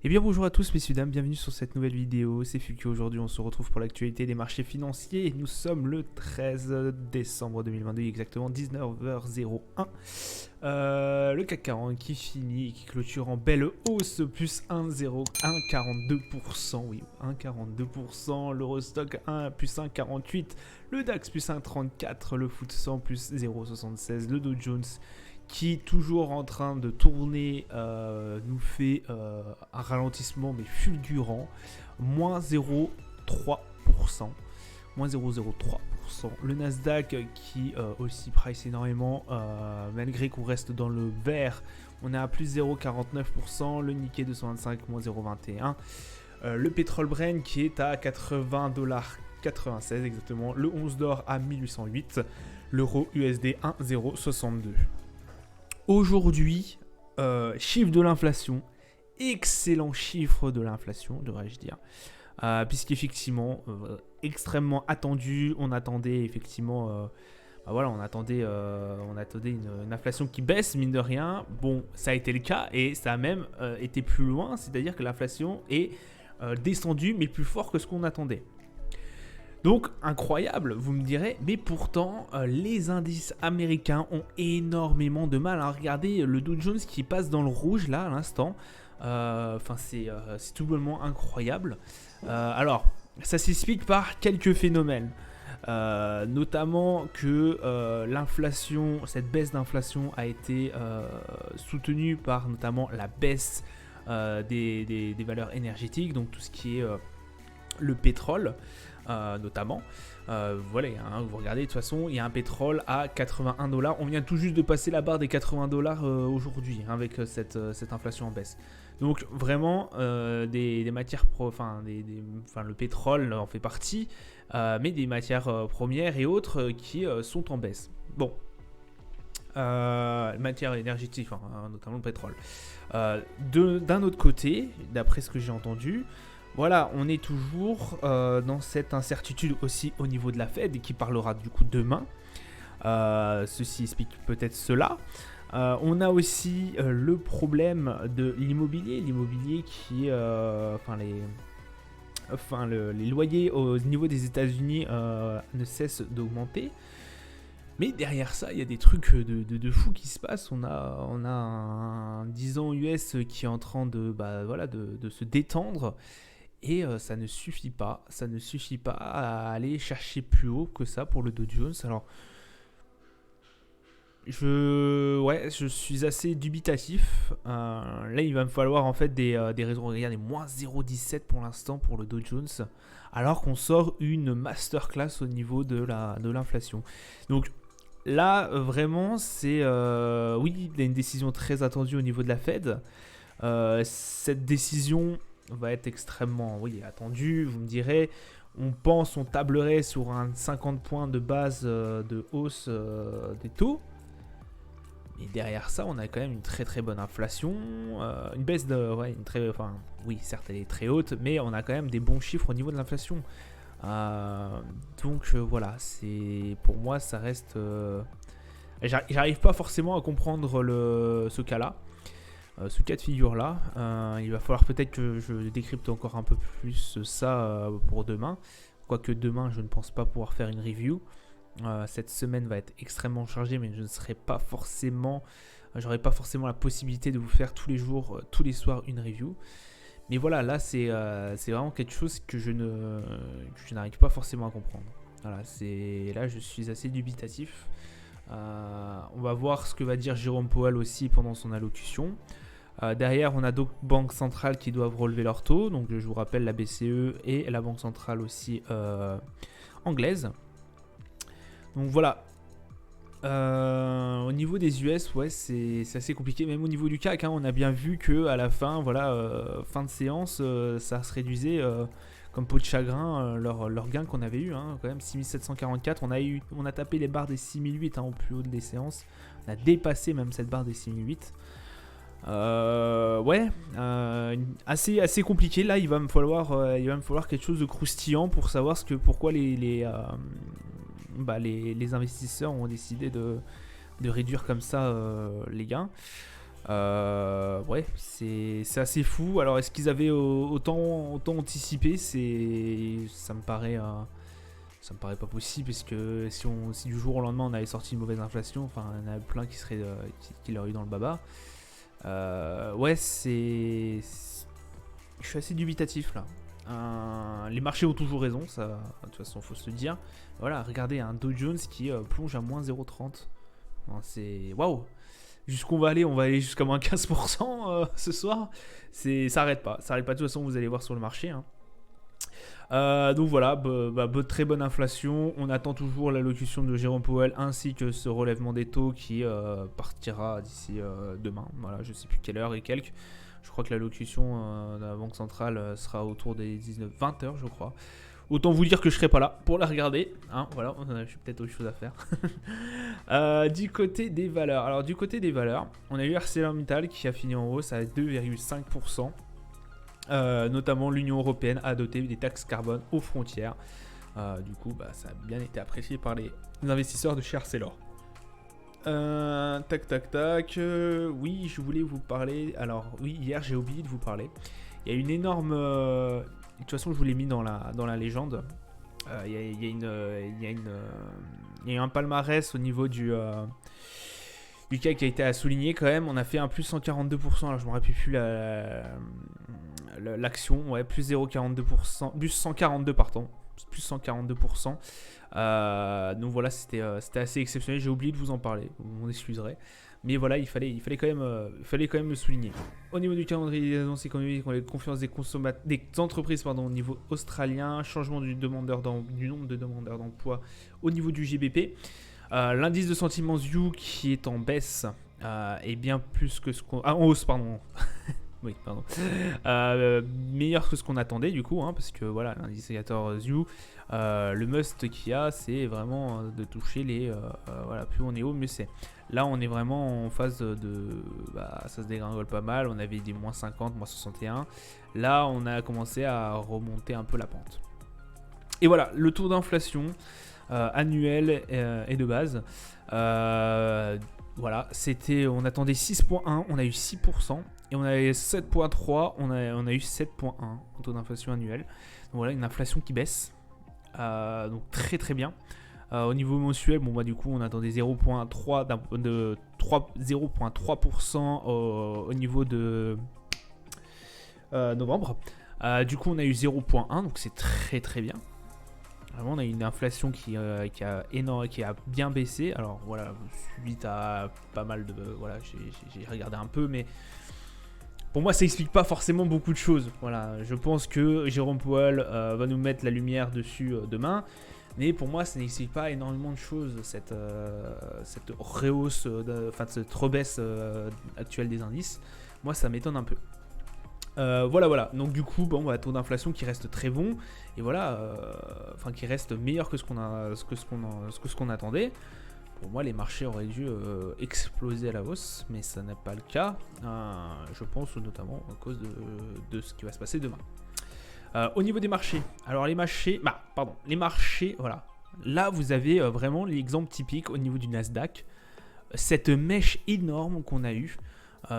Eh bien bonjour à tous messieurs dames, bienvenue sur cette nouvelle vidéo, c'est Fuku. Aujourd'hui on se retrouve pour l'actualité des marchés financiers. Nous sommes le 13 décembre 2022, exactement 19h01. Le CAC 40 qui finit et qui clôture en belle hausse, plus 1,42%, oui 1,42%, l'Eurostock plus 1,48%, le DAX plus 1,34%, le FTSE 100 plus 0,76%, le Dow Jones qui toujours en train de tourner nous fait un ralentissement mais fulgurant, moins 0,3%, moins 0,03%. Le Nasdaq qui aussi price énormément, malgré qu'on reste dans le vert, on est à plus 0,49%, le Nikkei 225 moins 0,21%, le pétrole Brent qui est à 80,96$ exactement, le 11 d'or à 1808, l'euro USD 1,062. Aujourd'hui, chiffre de l'inflation, excellent chiffre de l'inflation, devrais-je dire, puisqu'effectivement, extrêmement attendu, on attendait effectivement, on attendait une inflation qui baisse, mine de rien. Bon, ça a été le cas et ça a même été plus loin, c'est-à-dire que l'inflation est descendue, mais plus fort que ce qu'on attendait. Donc incroyable, vous me direz, mais pourtant les indices américains ont énormément de mal. Regardez le Dow Jones qui passe dans le rouge là à l'instant. C'est tout bonnement incroyable. Alors, ça s'explique par quelques phénomènes. Notamment que l'inflation, cette baisse d'inflation a été soutenue par notamment la baisse des valeurs énergétiques, donc tout ce qui est le pétrole. Notamment, vous regardez, de toute façon il y a un pétrole à 81$, on vient tout juste de passer la barre des 80$ aujourd'hui, avec cette inflation en baisse. Donc vraiment des matières le pétrole en fait partie, mais des matières premières et autres qui sont en baisse. Bon, matières énergétiques, notamment le pétrole. D'un autre côté, d'après ce que j'ai entendu, voilà, on est toujours dans cette incertitude aussi au niveau de la Fed qui parlera du coup demain. Ceci explique peut-être cela. On a aussi le problème de l'immobilier qui, les loyers au niveau des États-Unis ne cessent d'augmenter. Mais derrière ça, il y a des trucs de fou qui se passent. On a un 10 ans US qui est en train de se détendre. Et ça ne suffit pas à aller chercher plus haut que ça pour le Dow Jones. Alors, je suis assez dubitatif. Là, il va me falloir en fait des raisons. Regardez, moins 0,17 pour l'instant pour le Dow Jones, alors qu'on sort une masterclass au niveau de l'inflation. Donc là, vraiment, c'est oui, il y a une décision très attendue au niveau de la Fed. Cette décision va être extrêmement attendu, vous me direz. On tablerait sur un 50 points de base de hausse des taux. Et derrière ça, on a quand même une très très bonne inflation, une baisse certes elle est très haute, mais on a quand même des bons chiffres au niveau de l'inflation. Voilà, c'est pour moi ça reste. J'arrive pas forcément à comprendre ce cas-là. Ce cas de figure là, il va falloir peut-être que je décrypte encore un peu plus ça pour demain, quoique demain je ne pense pas pouvoir faire une review. Cette semaine va être extrêmement chargée, mais j'aurai pas forcément la possibilité de vous faire tous les jours, tous les soirs une review. Mais voilà, là c'est vraiment quelque chose que je n'arrive pas forcément à comprendre. Voilà, là je suis assez dubitatif. On va voir ce que va dire Jérôme Powell aussi pendant son allocution. Derrière, on a d'autres banques centrales qui doivent relever leurs taux. Donc, je vous rappelle la BCE et la banque centrale aussi anglaise. Donc voilà. Au niveau des US, c'est assez compliqué. Même au niveau du CAC, on a bien vu que à la fin, fin de séance, ça se réduisait comme peau de chagrin leur gain qu'on avait eu, quand même 6744. On a tapé les barres des 6008 au plus haut des séances. On a dépassé même cette barre des 6008. Assez compliqué. Là, il va me falloir quelque chose de croustillant pour savoir pourquoi les investisseurs ont décidé de réduire comme ça les gains. Ouais, c'est assez fou. Alors, est-ce qu'ils avaient autant anticipé? Ça me paraît pas possible, parce que si du jour au lendemain on avait sorti une mauvaise inflation, enfin, il y en a plein qui l'auraient eu dans le baba. Ouais, je suis assez dubitatif là. Les marchés ont toujours raison, ça, de toute façon, faut se le dire. Voilà, regardez un Dow Jones qui plonge à moins 0,30. C'est waouh! Jusqu'où on va aller jusqu'à moins 15% ce soir. Ça arrête pas. Ça arrête pas, de toute façon, vous allez voir sur le marché, hein. Donc voilà, très bonne inflation. On attend toujours l'allocution de Jérôme Powell ainsi que ce relèvement des taux qui partira d'ici demain. Voilà, je sais plus quelle heure et quelques. Je crois que l'allocution de la Banque Centrale sera autour des 19-20 heures, je crois. Autant vous dire que je serai pas là pour la regarder, hein, voilà, j'ai peut-être autre chose à faire. Du côté des valeurs, on a eu ArcelorMittal qui a fini en hausse à 2,5%. Notamment l'Union Européenne a adopté des taxes carbone aux frontières. Du coup, ça a bien été apprécié par les investisseurs de chez Arcelor. Oui, je voulais vous parler. Alors, oui, hier j'ai oublié de vous parler. Il y a une énorme. De toute façon, je vous l'ai mis dans la légende. Il y a eu un palmarès au niveau du CAC qui a été à souligner quand même. On a fait un plus 142%. Alors, je ne me rappelle plus l'action. Ouais, plus 0,42%. Plus 142, pardon. Plus 142%. Donc voilà, c'était assez exceptionnel. J'ai oublié de vous en parler. Vous m'en excuserez. Mais voilà, il fallait quand même le souligner. Au niveau du calendrier des annonces économiques, on a la confiance des entreprises au niveau australien, changement du nombre de demandeurs d'emploi au niveau du GBP. L'indice de sentiment ZU qui est en baisse est bien plus que ce qu'on... Ah, en hausse, pardon. Oui, pardon. Meilleur que ce qu'on attendait du coup, hein, parce que voilà, l'indicateur ZU, le must qu'il y a, c'est vraiment de toucher les... voilà, plus on est haut, mieux c'est. Là, on est vraiment en phase ça se dégringole pas mal. On avait des moins 50, moins 61. Là, on a commencé à remonter un peu la pente. Et voilà, le taux d'inflation annuel et de base. Voilà, on attendait 6,1, on a eu 6%. Et on avait 7,3, on a eu 7,1 en taux d'inflation annuel. Donc voilà, une inflation qui baisse. Donc très très bien. Au niveau mensuel, du coup, on attendait 0,3% au niveau de novembre. Du coup, on a eu 0,1, donc c'est très très bien. Vraiment, on a une inflation qui a bien baissé. Alors voilà, suite à pas mal de... Voilà, j'ai regardé un peu, mais... Pour moi, ça explique pas forcément beaucoup de choses. Voilà, je pense que Jérôme Powell va nous mettre la lumière dessus demain. Mais pour moi, ça n'explique pas énormément de choses, cette rehausse, cette rebaisse actuelle des indices. Moi, ça m'étonne un peu. Voilà. Donc du coup, taux d'inflation qui reste très bon. Et voilà, qui reste meilleur que ce qu'on attendait. Pour moi, les marchés auraient dû exploser à la hausse, mais ça n'est pas le cas. Je pense notamment à cause de ce qui va se passer demain. Au niveau des marchés, alors les marchés, voilà. Là, vous avez vraiment l'exemple typique au niveau du Nasdaq. Cette mèche énorme qu'on a eue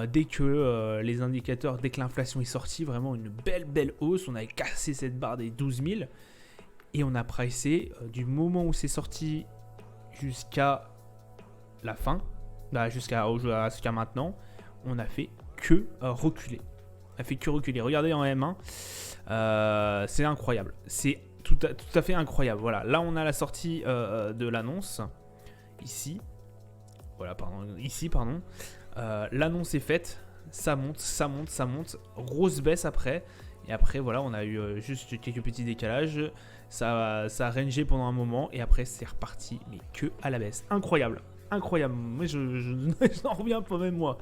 dès que les indicateurs, dès que l'inflation est sortie, vraiment une belle hausse. On avait cassé cette barre des 12 000 et on a pricé du moment où c'est sorti jusqu'à la fin, jusqu'à maintenant, on a fait que reculer. Regardez en M1, c'est incroyable. C'est tout à fait incroyable. Voilà, là on a la sortie de l'annonce. Ici. Voilà, pardon. L'annonce est faite. Ça monte. Grosse baisse après. Et après, voilà, on a eu juste quelques petits décalages. Ça a rangé pendant un moment. Et après, c'est reparti. Mais que à la baisse. Incroyable. Moi, je n'en reviens pas, même moi.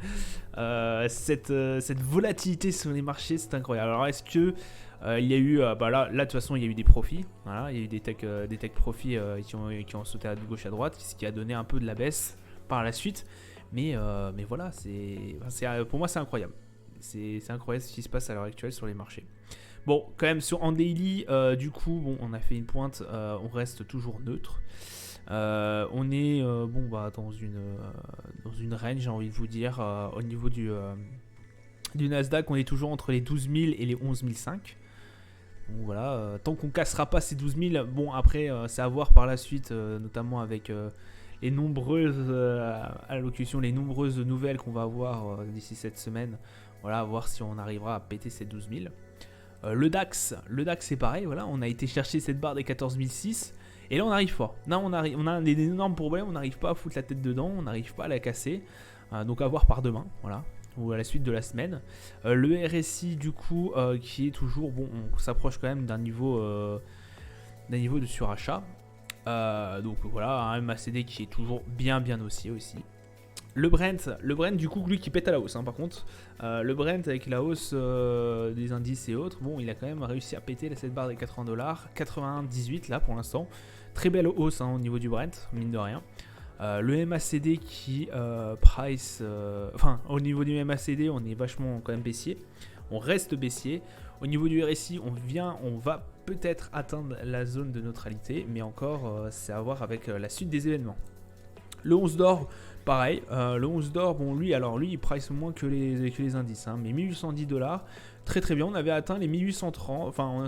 Cette volatilité sur les marchés, c'est incroyable. Alors, est-ce que il y a eu... là, de toute façon, il y a eu des profits. Voilà, il y a eu des tech profits qui ont sauté à gauche, à droite, ce qui a donné un peu de la baisse par la suite. Mais voilà, pour moi, c'est incroyable. C'est incroyable ce qui se passe à l'heure actuelle sur les marchés. Bon, quand même, en daily, du coup, on a fait une pointe. On reste toujours neutre. On est bon, bah, dans une range, j'ai envie de vous dire. Au niveau du Nasdaq, on est toujours entre les 12 000 et les 11 500. Bon, voilà, tant qu'on cassera pas ces 12 000, bon, après, c'est à voir par la suite, notamment avec les nombreuses allocutions, les nombreuses nouvelles qu'on va avoir d'ici cette semaine. Voilà, à voir si on arrivera à péter ces 12 000. Le DAX c'est pareil, voilà, on a été chercher cette barre des 14 600 et là on n'arrive pas. Là on a des énormes problèmes, on n'arrive pas à foutre la tête dedans, on n'arrive pas à la casser. Donc à voir par demain, voilà, ou à la suite de la semaine. Le RSI du coup qui est toujours, bon, on s'approche quand même d'un niveau de surachat. Donc voilà, un MACD qui est toujours bien haussier aussi. Le Brent du coup lui qui pète à la hausse hein, par contre. Le Brent avec la hausse des indices et autres, bon il a quand même réussi à péter cette barre des 80$, 81,18 là pour l'instant. Très belle hausse hein, au niveau du Brent, mine de rien. Le MACD qui price, enfin au niveau du MACD on est vachement quand même baissier. On reste baissier. Au niveau du RSI on va peut-être atteindre la zone de neutralité, mais encore c'est à voir avec la suite des événements. Le 11 d'or, pareil, le 11 d'or, bon lui il price moins que les indices, hein, mais 1810$, très bien, on avait atteint les 1830, enfin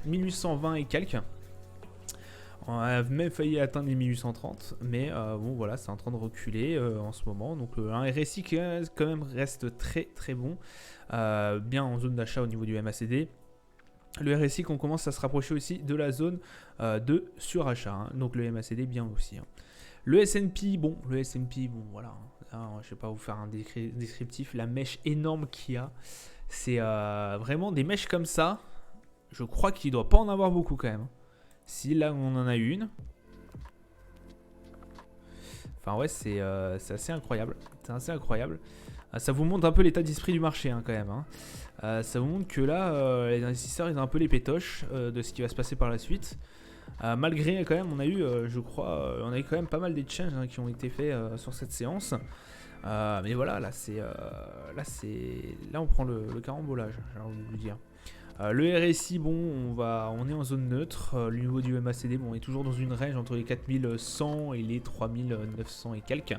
1820 et quelques. On a même failli atteindre les 1830, mais bon voilà, c'est en train de reculer en ce moment. Donc un RSI qui quand même reste très bon, bien en zone d'achat au niveau du MACD. Le RSI qu'on commence à se rapprocher aussi de la zone de surachat, hein, donc le MACD bien aussi. Hein. Le S&P, bon voilà, là, je ne vais pas vous faire un descriptif, la mèche énorme qu'il y a, c'est vraiment des mèches comme ça, je crois qu'il ne doit pas en avoir beaucoup quand même. Si là on en a une, enfin ouais c'est assez incroyable, ça vous montre un peu l'état d'esprit du marché hein, quand même. Hein. Ça vous montre que là les investisseurs ils ont un peu les pétoches de ce qui va se passer par la suite. Malgré quand même on a eu je crois on a eu quand même pas mal d'exchanges hein, qui ont été faits sur cette séance, mais voilà là on prend le carambolage, j'ai envie de vous dire. Le RSI bon on est en zone neutre, le niveau du MACD bon on est toujours dans une range entre les 4100 et les 3900 et quelques.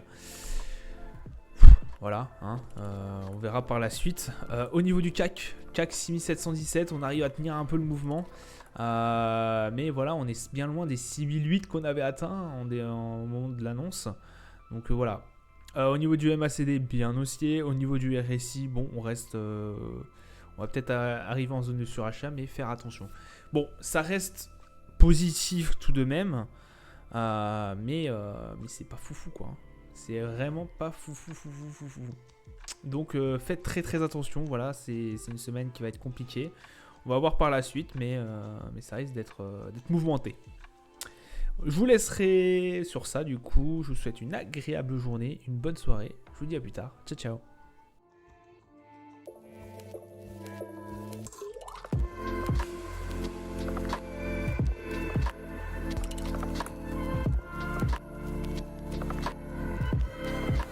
Voilà, hein, on verra par la suite. Au niveau du CAC 6717, on arrive à tenir un peu le mouvement. Mais voilà, on est bien loin des 6008 qu'on avait atteint au moment de l'annonce. Donc voilà. Au niveau du MACD, bien haussier. Au niveau du RSI, bon, on reste. On va peut-être arriver en zone de surachat, mais faire attention. Bon, ça reste positif tout de même. Mais c'est pas foufou quoi. C'est vraiment pas foufou. Donc faites très attention. Voilà, c'est une semaine qui va être compliquée. On va voir par la suite, mais ça risque d'être mouvementé. Je vous laisserai sur ça du coup. Je vous souhaite une agréable journée, une bonne soirée. Je vous dis à plus tard. Ciao.